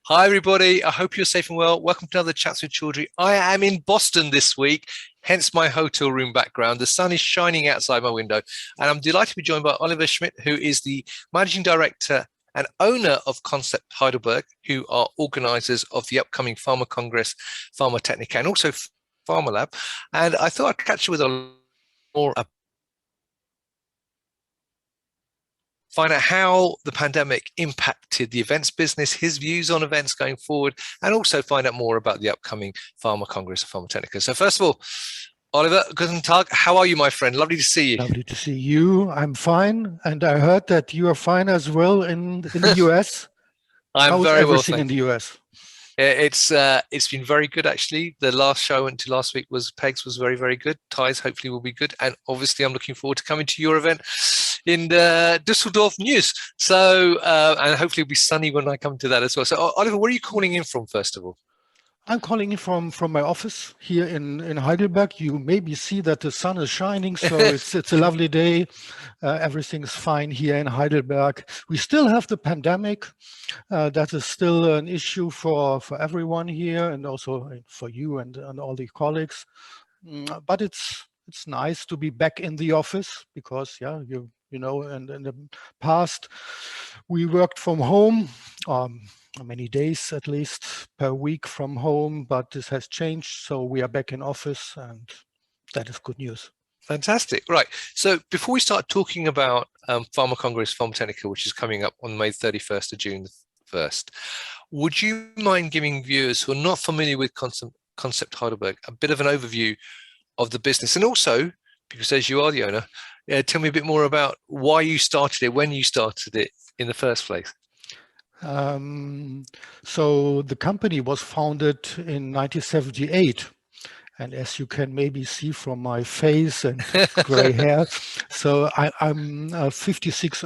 Hi, everybody. I hope you're safe and well. Welcome to another Chats with Chaudhry. I am in Boston this week, hence my hotel room background. The sun is shining outside my window, and I'm delighted to be joined by Oliver Schmidt, who is the Managing Director and owner of Concept Heidelberg, who are organizers of the upcoming PharmaCongress, PharmaTechnika, and also PharmaLab. And I thought I'd catch you with a more find out how the pandemic impacted the events business, his views on events going forward, and also find out more about the upcoming PharmaCongress of PharmaTechnika. So first of all, Oliver, guten Tag. How are you, my friend? Lovely to see you. Lovely to see you. I'm fine. And I heard that you are fine as well in the US. I'm How's very well, everything in thank the you. US? It's been very good, actually. The last show I went to last week was Pegs, was very, very good. Ties hopefully will be good. And obviously I'm looking forward to coming to your event in Düsseldorf News. So, and hopefully it'll be sunny when I come to that as well. So Oliver, where are you calling in from, first of all? I'm calling you from my office here in Heidelberg. You maybe see that the sun is shining, so it's a lovely day. Everything's fine here in Heidelberg. We still have the pandemic. That is still an issue for everyone here, and also for you and all the colleagues. But it's nice to be back in the office because, yeah, you know, and in the past we worked from home. Many days at least per week from home, but this has changed. So we are back in office, and that is good news. Fantastic. Right. So before we start talking about PharmaCongress, PharmaTechnika, which is coming up on May 31st to June 1st, would you mind giving viewers who are not familiar with Concept Heidelberg a bit of an overview of the business? And also, because as you are the owner, tell me a bit more about why you started it, when you started it in the first place. So the company was founded in 1978. And as you can maybe see from my face and gray hair, so I'm 56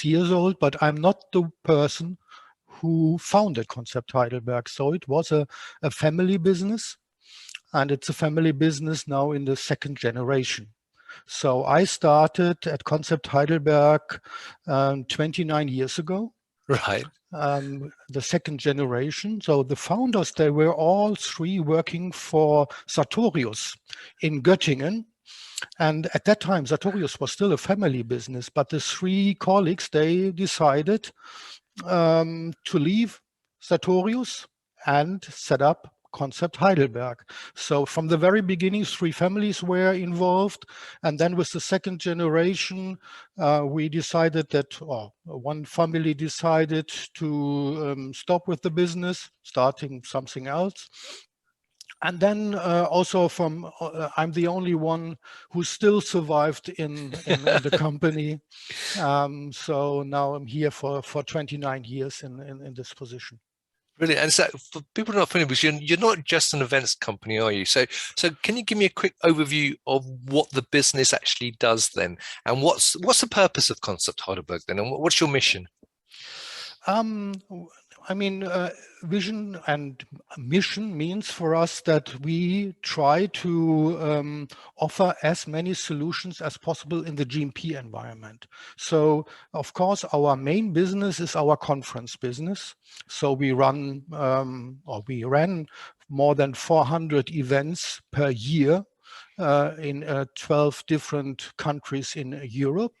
years old, but I'm not the person who founded Concept Heidelberg. So it was a family business, and it's a family business now in the second generation. So I started at Concept Heidelberg 29 years ago. Right. The second generation. So the founders, they were all three working for Sartorius in Göttingen. And at that time, Sartorius was still a family business, but the three colleagues, they decided to leave Sartorius and set up Concept Heidelberg. So from the very beginning, three families were involved. And then with the second generation, we decided that one family decided to stop with the business, starting something else. And then also I'm the only one who still survived in the company. So now I'm here for 29 years in this position. Brilliant. And so for people not familiar with you, you're not just an events company, are you? So can you give me a quick overview of what the business actually does then? And what's the purpose of Concept Heidelberg then? And what's your mission? I mean, vision and mission means for us that we try to offer as many solutions as possible in the GMP environment. So, of course, our main business is our conference business. So we ran more than 400 events per year in 12 different countries in Europe.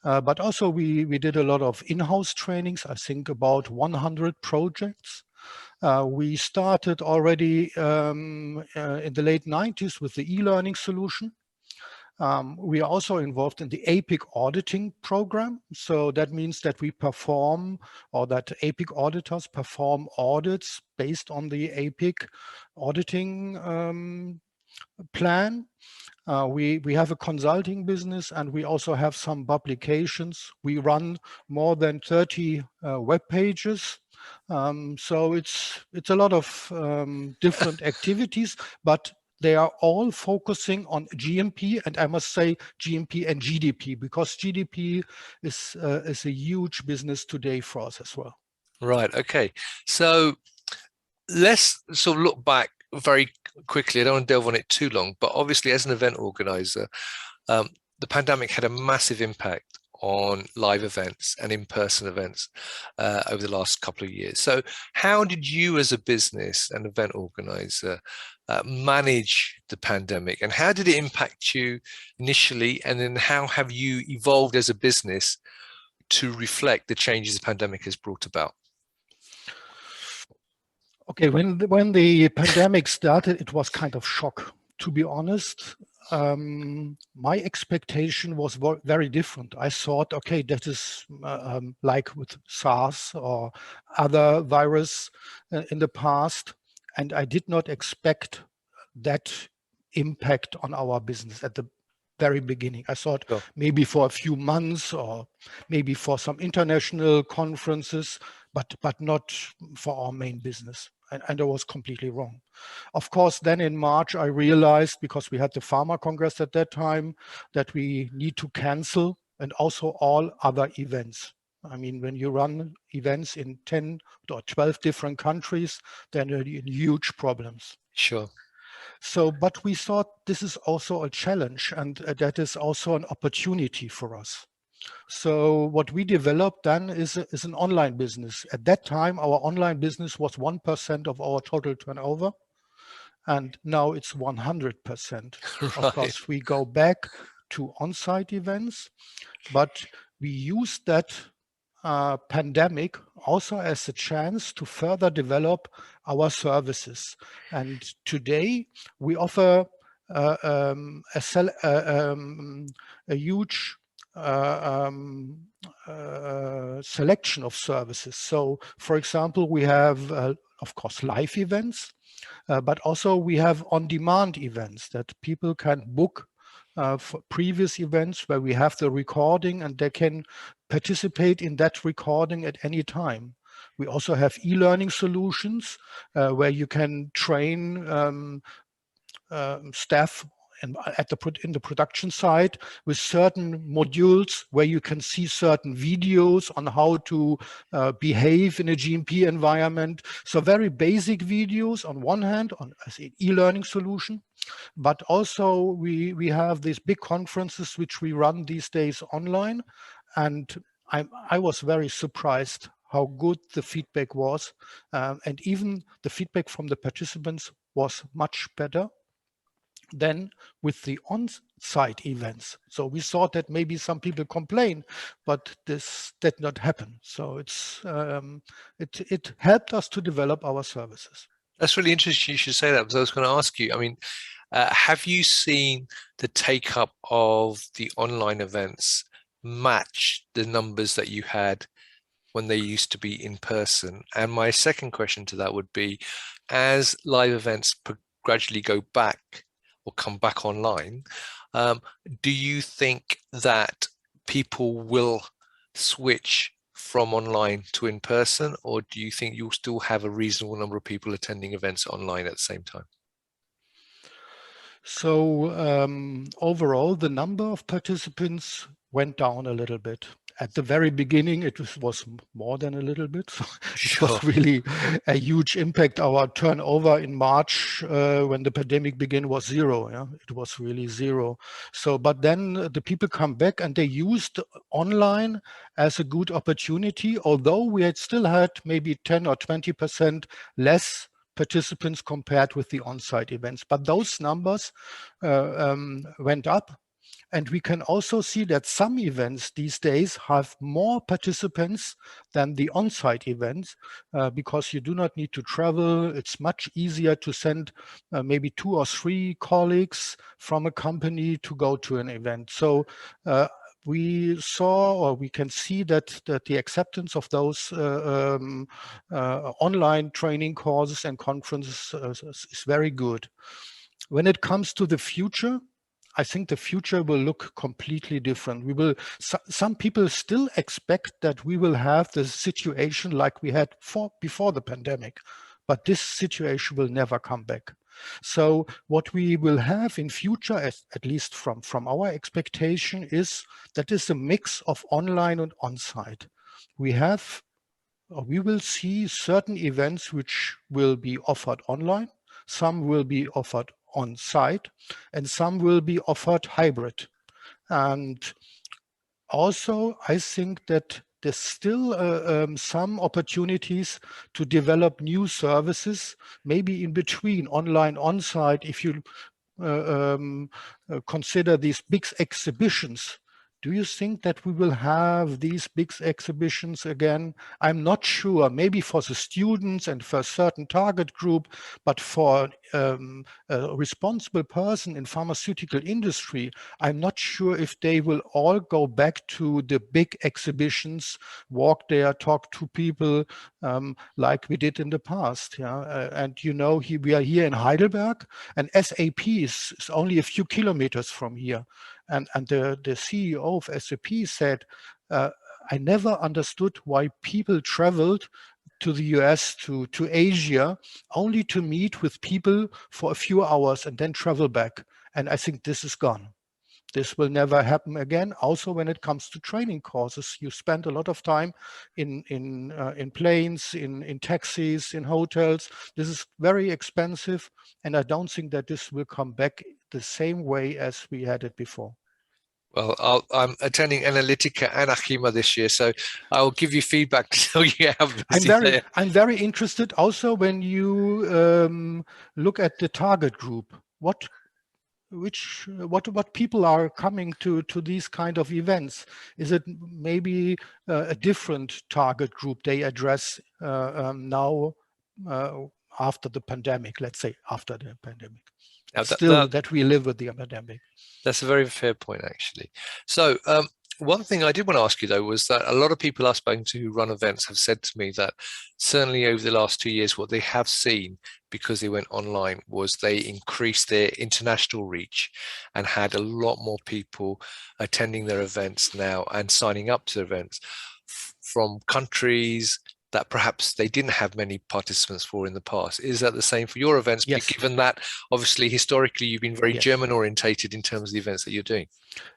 But also we did a lot of in-house trainings, I think about 100 projects. We started already in the late 90s with the e-learning solution. We are also involved in the APIC auditing program. So that means that we perform, or that APIC auditors perform audits based on the APIC auditing plan. We have a consulting business, and we also have some publications. We run more than 30 web pages. So it's a lot of different activities, but they are all focusing on GMP, and I must say GMP and GDP, because GDP is a huge business today for us as well. Right. Okay. So let's sort of look back very quickly. I don't want to delve on it too long, but obviously as an event organizer, the pandemic had a massive impact on live events and in-person events over the last couple of years. So how did you as a business and event organizer manage the pandemic, and how did it impact you initially, and then how have you evolved as a business to reflect the changes the pandemic has brought about? Okay, when the pandemic started, it was kind of shock. To be honest, my expectation was very different. I thought, okay, that is like with SARS or other virus in the past, and I did not expect that impact on our business at the very beginning. I thought maybe for a few months or maybe for some international conferences, but not for our main business. And I was completely wrong. Of course, then in March, I realized, because we had the PharmaCongress at that time, that we need to cancel, and also all other events. I mean, when you run events in 10 or 12 different countries, then there are huge problems. Sure. So, but we thought this is also a challenge, and that is also an opportunity for us. So what we developed then is an online business. At that time, our online business was 1% of our total turnover, and now it's 100%. Right. Of course, we go back to on-site events, but we use that pandemic also as a chance to further develop our services. And today we offer a huge selection of services. So, for example, we have, of course, live events, but also we have on-demand events that people can book for previous events where we have the recording, and they can participate in that recording at any time. We also have e-learning solutions where you can train staff in the production side with certain modules where you can see certain videos on how to behave in a GMP environment. So very basic videos on one hand, as an e-learning solution, but also we have these big conferences which we run these days online, and I was very surprised how good the feedback was, and even the feedback from the participants was much better than with the on-site events. So we thought that maybe some people complain, but this did not happen. So it helped us to develop our services. That's really interesting you should say that, because I was going to ask you, I mean, have you seen the take up of the online events match the numbers that you had when they used to be in person? And my second question to that would be, as live events gradually go back or come back online, do you think that people will switch from online to in person, or do you think you'll still have a reasonable number of people attending events online at the same time? So overall, the number of participants went down a little bit. At the very beginning, it was more than a little bit. So it was really a huge impact. Our turnover in March, when the pandemic began, was zero. Yeah? It was really zero. So, but then the people come back and they used online as a good opportunity, although we had still had maybe 10 or 20% less participants compared with the on-site events. But those numbers went up. And we can also see that some events these days have more participants than the on-site events because you do not need to travel. It's much easier to send maybe 2 or 3 colleagues from a company to go to an event. So we saw, or we can see that the acceptance of those online training courses and conferences is very good. When it comes to the future, I think the future will look completely different. Some people still expect that we will have the situation like we had before the pandemic, but this situation will never come back. So what we will have in future, at least from our expectation, is that is a mix of online and on-site. We will see certain events which will be offered online, some will be offered on site, and some will be offered hybrid. And also, I think that there's still some opportunities to develop new services, maybe in between online, on-site. If you consider these big exhibitions, do you think that we will have these big exhibitions again? I'm not sure, maybe for the students and for a certain target group, but for a responsible person in pharmaceutical industry, I'm not sure if they will all go back to the big exhibitions, walk there, talk to people like we did in the past. Yeah, and you know, we are here in Heidelberg, and SAP is only a few kilometers from here. And the CEO of SAP said, I never understood why people traveled to the US, to Asia, only to meet with people for a few hours and then travel back. And I think this is gone. This will never happen again. Also, when it comes to training courses, you spend a lot of time in planes, in taxis, in hotels. This is very expensive, and I don't think that this will come back the same way as we had it before. Well, I'm attending Analytica and Achima this year, so I'll give you feedback to tell you how busy they are. I'm very interested also when you look at the target group. What people are coming to these kind of events? Is it maybe a different target group they address now after the pandemic? Let's say after the pandemic. Now, Still that we live with the pandemic. That's a very fair point, actually. So one thing I did want to ask you, though, was that a lot of people I've spoken to who run events have said to me that certainly over the last 2 years, what they have seen because they went online was they increased their international reach and had a lot more people attending their events now and signing up to their events from countries that perhaps they didn't have many participants for in the past. Is that the same for your events? Yes. Given that obviously historically you've been very Yes. German orientated in terms of the events that you're doing.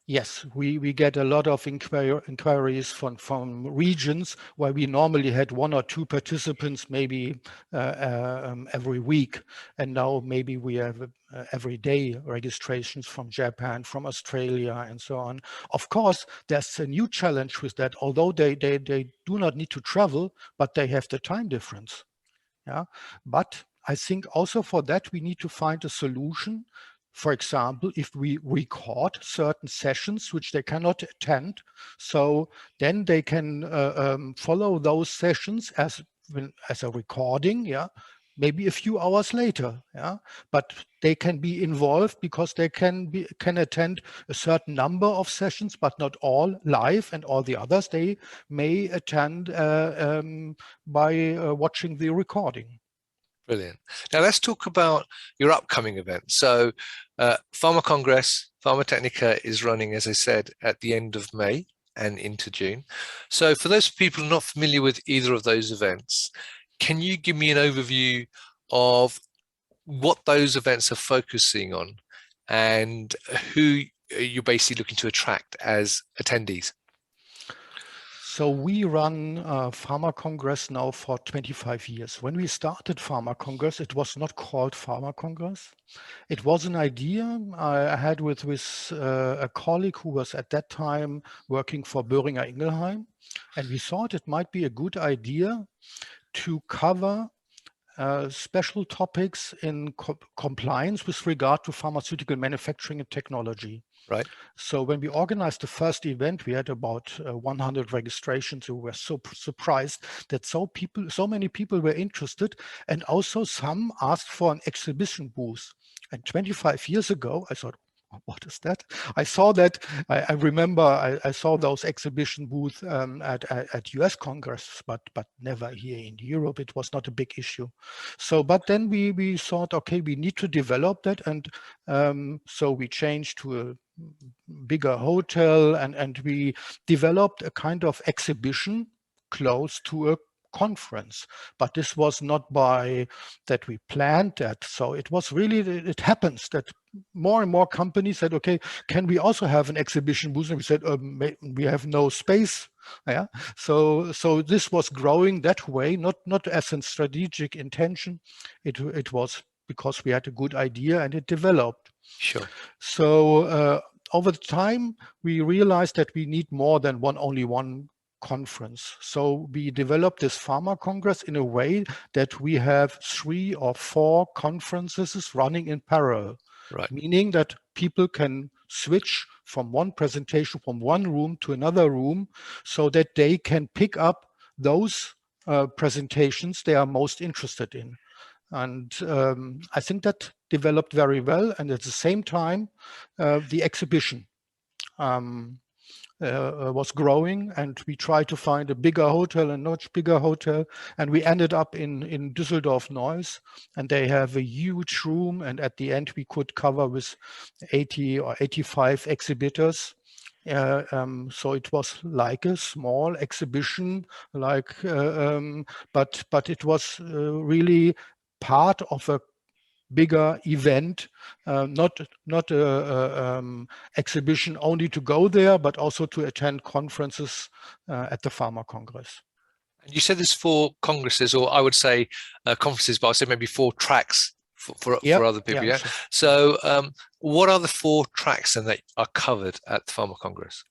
Yes, we get a lot of inquiries from regions where we normally had 1 or 2 participants maybe every week, and now maybe we have everyday registrations from Japan, from Australia, and so on. Of course, there's a new challenge with that. Although they do not need to travel, but they have the time difference. Yeah, but I think also for that we need to find a solution. For example, if we record certain sessions which they cannot attend, so then they can follow those sessions as a recording, yeah, maybe a few hours later, yeah, but they can be involved because they can attend a certain number of sessions, but not all live, and all the others they may attend by watching the recording. Brilliant. Now let's talk about your upcoming event. So PharmaCongress, PharmaTechnika is running, as I said, at the end of May and into June. So for those people not familiar with either of those events, can you give me an overview of what those events are focusing on and who you're basically looking to attract as attendees? So we run PharmaCongress now for 25 years. When we started PharmaCongress, it was not called PharmaCongress. It was an idea I had with a colleague who was at that time working for Boehringer Ingelheim. And we thought it might be a good idea to cover special topics in compliance with regard to pharmaceutical manufacturing and technology. Right. So when we organized the first event, we had about 100 registrations. We were so surprised that so many people were interested, and also some asked for an exhibition booth. And 25 years ago, I thought, what is that? I saw that. I remember I saw those exhibition booths at US Congress, but never here in Europe. It was not a big issue. So, but then we thought, okay, we need to develop that, and so we changed to a bigger hotel, and we developed a kind of exhibition close to a conference. But this was not by that we planned that. So it was really, it happens that more and more companies said, okay, can we also have an exhibition booth? And we said, we have no space. Yeah. So this was growing that way, not as a strategic intention. It was because we had a good idea and it developed. Sure. So over time, we realized that we need more than only one conference. So we developed this PharmaCongress in a way that we have 3 or 4 conferences running in parallel, Right. meaning that people can switch from one presentation from one room to another room so that they can pick up those presentations they are most interested in. And I think that developed very well. And at the same time, the exhibition was growing, and we tried to find a bigger hotel, a much bigger hotel, and we ended up in Düsseldorf Neuss, and they have a huge room, and at the end we could cover with 80 or 85 exhibitors. So it was like a small exhibition, like but it was really part of a bigger event, not a exhibition only to go there, but also to attend conferences at the PharmaCongress. And you said there's 4 congresses, or I would say conferences, but I said maybe 4 tracks for other people. Yeah. Sure. So what are the 4 tracks then that are covered at the PharmaCongress?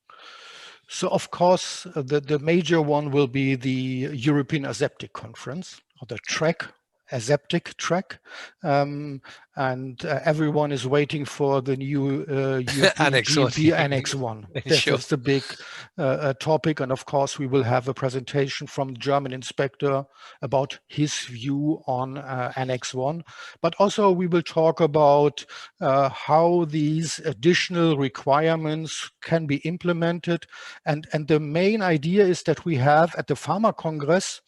So of course, the major one will be the European Aseptic Conference, or the track, aseptic track, and everyone is waiting for the new European GMP Annex 1. Sure. That's the big topic, and of course we will have a presentation from the German inspector about his view on Annex 1, but also we will talk about how these additional requirements can be implemented, and the main idea is that we have at the PharmaCongress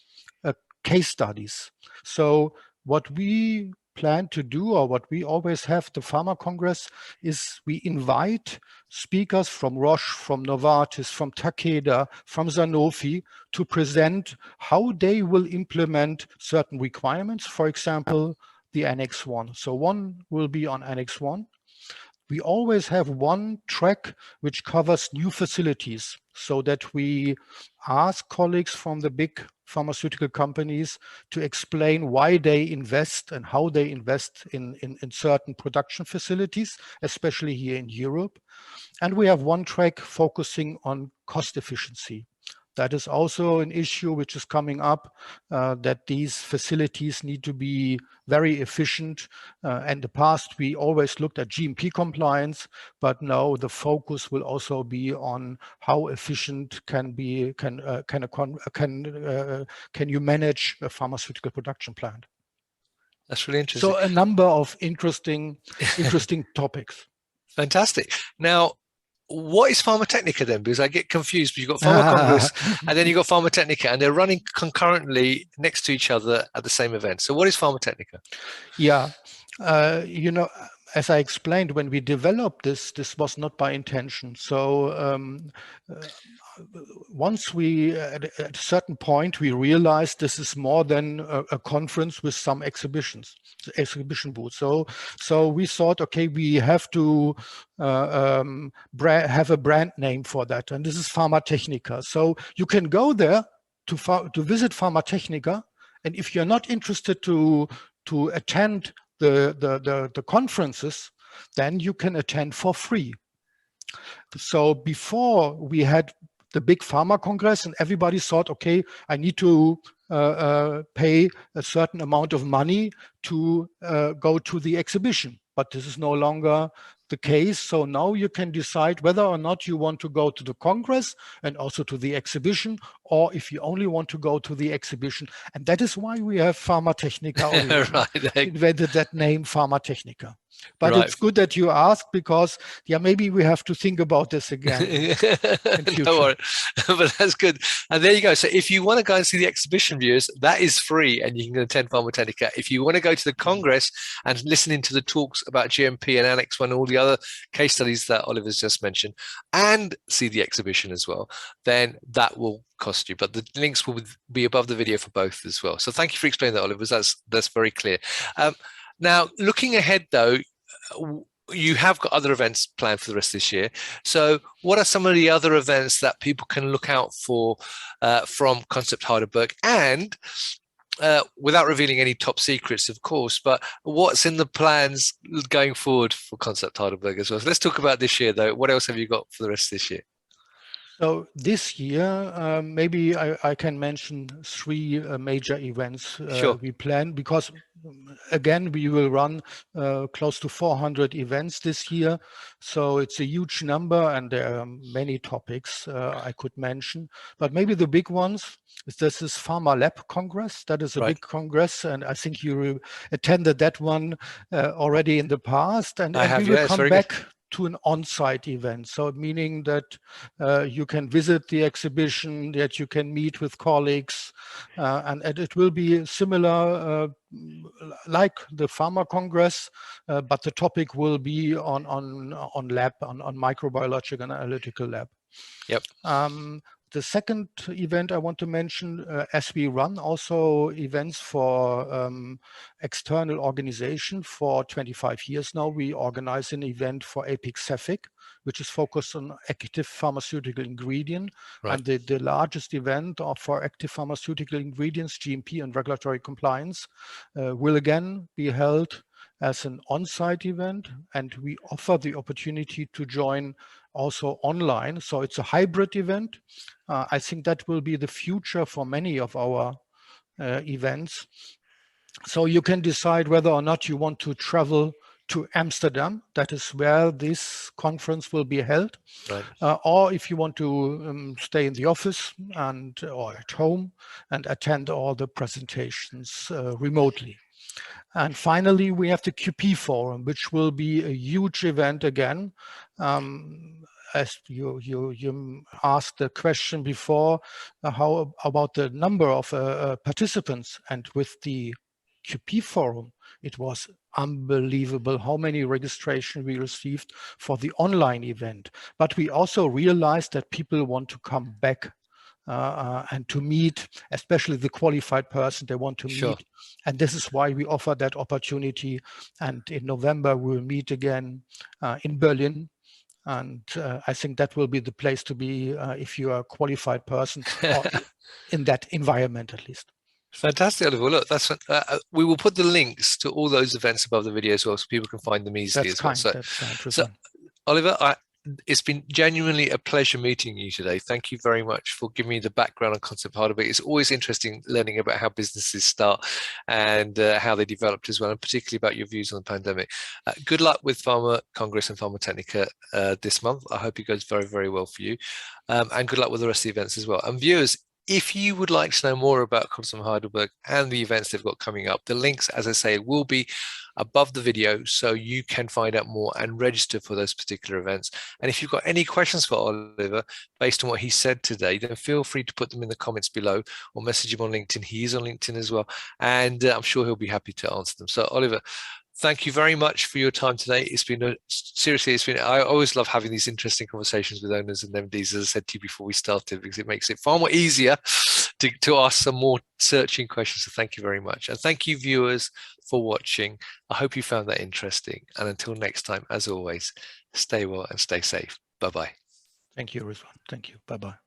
case studies. So what we plan to do, or what we always have the PharmaCongress, is we invite speakers from Roche, from Novartis, from Takeda, from Sanofi to present how they will implement certain requirements, for example, the Annex 1. So one will be on Annex 1. We always have one track which covers new facilities, so that we ask colleagues from the big pharmaceutical companies to explain why they invest and how they invest in certain production facilities, especially here in Europe. And we have one track focusing on cost efficiency. That is also an issue which is coming up, that these facilities need to be very efficient. In the past, we always looked at GMP compliance, but now the focus will also be on how efficient can you manage a pharmaceutical production plant. That's really interesting. So a number of interesting topics. Fantastic. Now, what is PharmaTechnika then? Because I get confused. You've got PharmaCongress and then you've got PharmaTechnika, and they're running concurrently next to each other at the same event. So what is PharmaTechnika? Yeah, as I explained, when we developed this was not by intention. So once at a certain point, we realized this is more than a conference with some exhibition booths. So we thought, okay, we have to have a brand name for that, and this is PharmaTechnika. So you can go there to visit PharmaTechnika, and if you're not interested to attend the conferences, then you can attend for free. So before we had the big PharmaCongress, and everybody thought, okay, I need to pay a certain amount of money to go to the exhibition. But this is no longer the case. So now you can decide whether or not you want to go to the Congress and also to the exhibition, or if you only want to go to the exhibition. And that is why we have PharmaTechnika right. invented that name, PharmaTechnika. But right. It's good that you asked, because maybe we have to think about this again in future. No worry. But that's good. And there you go. So if you want to go and see the exhibition views, that is free, and you can attend PharmaTechnika. If you want to go to the Congress and listen into the talks about GMP and Annex 1, all the other case studies that Oliver's just mentioned, and see the exhibition as well, then that will cost you. But the links will be above the video for both as well. So thank you for explaining that, Oliver. That's very clear. Now, looking ahead, though, you have got other events planned for the rest of this year. So what are some of the other events that people can look out for from Concept Heidelberg? And without revealing any top secrets, of course, but what's in the plans going forward for Concept Heidelberg as well? So let's talk about this year, though. What else have you got for the rest of this year? So this year, maybe I can mention three major events Sure. we plan, because again, we will run close to 400 events this year. So it's a huge number, and there are many topics I could mention. But maybe the big ones is this is Pharma Lab Congress. That is a Right. big congress, and I think you attended that one already in the past. And I have, we will yeah, it's come very back good. to an on-site event. So meaning that you can visit the exhibition, that you can meet with colleagues, and it will be similar like the PharmaCongress, but the topic will be on lab, on microbiological and analytical lab. Yep. The second event I want to mention, as we run also events for external organization for 25 years now, we organize an event for APIC-CEFIC, which is focused on active pharmaceutical ingredient. Right. And the largest event for active pharmaceutical ingredients, GMP and regulatory compliance, will again be held as an on-site event, and we offer the opportunity to join also online. So it's a hybrid event. I think that will be the future for many of our events. So you can decide whether or not you want to travel to Amsterdam, that is where this conference will be held, Right. or if you want to stay in the office and or at home and attend all the presentations remotely. And finally, we have the QP Forum, which will be a huge event again. As you asked the question before, how about the number of participants? And with the QP Forum, it was unbelievable how many registration we received for the online event. But we also realized that people want to come back and to meet, especially the qualified person they want to Sure. meet. And this is why we offer that opportunity. And in November, we'll meet again in Berlin. And I think that will be the place to be if you are a qualified person or in that environment, at least. Fantastic, Oliver. Look, that's we will put the links to all those events above the video as well, so people can find them easily as well. That's kind. So Oliver, it's been genuinely a pleasure meeting you today. Thank you very much for giving me the background on Concept Heidelberg. It's always interesting learning about how businesses start and how they developed as well, and particularly about your views on the pandemic. Good luck with PharmaCongress and PharmaTechnika this month. I hope it goes very, very well for you. And good luck with the rest of the events as well. And viewers, if you would like to know more about Concept Heidelberg and the events they've got coming up, the links, as I say, will be above the video, so you can find out more and register for those particular events. And if you've got any questions for Oliver based on what he said today, then feel free to put them in the comments below or message him on LinkedIn. He is on LinkedIn as well, and I'm sure he'll be happy to answer them. So Oliver, thank you very much for your time today. It's been I always love having these interesting conversations with owners and MDs, as I said to you before we started, because it makes it far more easier to ask some more searching questions. So thank you very much. And thank you, viewers, for watching. I hope you found that interesting. And until next time, as always, stay well and stay safe. Bye-bye. Thank you, Rizwan. Thank you. Bye-bye.